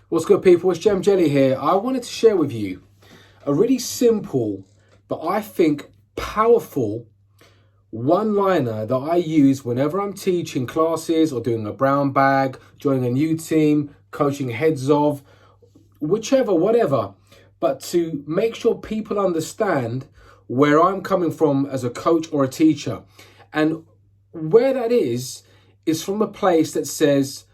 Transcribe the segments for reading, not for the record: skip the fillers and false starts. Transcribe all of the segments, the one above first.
What's good, people? It's Gem Jelly here. I wanted to share with you a really simple, but I think powerful one-liner that I use whenever I'm teaching classes or doing a brown bag, joining a new team, coaching heads of, whichever, whatever. But to make sure people understand where I'm coming from as a coach or a teacher. And where that is from a place that says,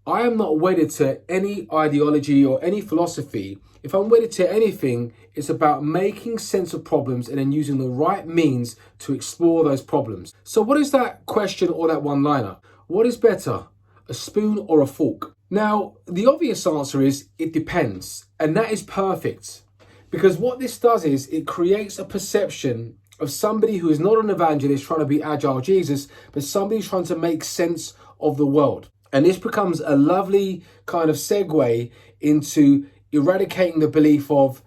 I am not wedded to any ideology or any philosophy. If I'm wedded to anything, it's about making sense of problems and then using the right means to explore those problems. So what is that question or that one-liner? What is better, a spoon or a fork? Now, the obvious answer is it depends. And that is perfect. Because what this does is it creates a perception of somebody who is not an evangelist trying to be Agile Jesus, but somebody trying to make sense of the world. And this becomes a lovely kind of segue into eradicating the belief of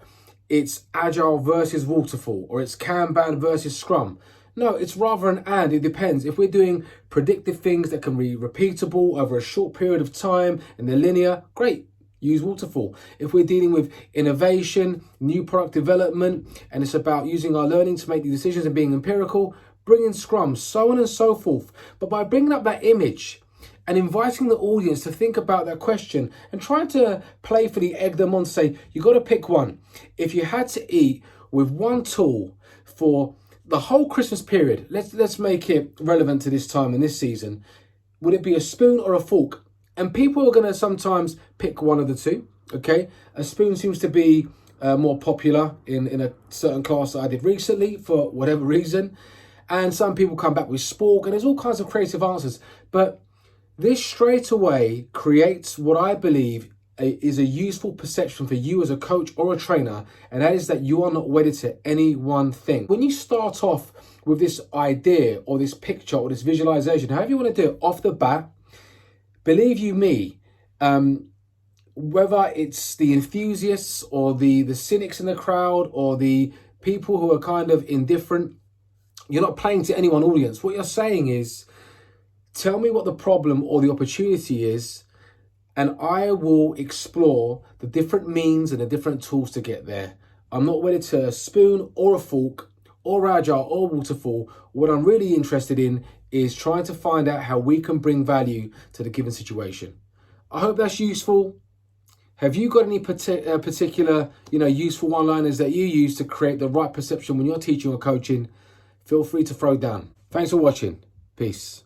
it's Agile versus waterfall or it's Kanban versus Scrum. No, it's rather an and. It depends. If we're doing predictive things that can be repeatable over a short period of time and they're linear, great. Use waterfall. If we're dealing with innovation, new product development, and it's about using our learning to make the decisions and being empirical, bring in Scrum, so on and so forth. But by bringing up that image and inviting the audience to think about that question and trying to playfully egg them on to say, you got to pick one. If you had to eat with one tool for the whole Christmas period, let's make it relevant to this time and this season, would it be a spoon or a fork? And people are going to sometimes pick one of the two, okay? A spoon seems to be more popular in a certain class that I did recently for whatever reason. And some people come back with spork, and there's all kinds of creative answers. But this straight away creates what I believe is a useful perception for you as a coach or a trainer, and that is that you are not wedded to any one thing. When you start off with this idea or this picture or this visualization, however you want to do it off the bat, believe you me, whether it's the enthusiasts or the cynics in the crowd or the people who are kind of indifferent, you're not playing to any one audience. What you're saying is, tell me what the problem or the opportunity is, and I will explore the different means and the different tools to get there. I'm not wedded to a spoon or a fork or Agile or waterfall. What I'm really interested in is trying to find out how we can bring value to the given situation. I hope that's useful. Have you got any particular, useful one-liners that you use to create the right perception when you're teaching or coaching? Feel free to throw down. Thanks for watching. Peace.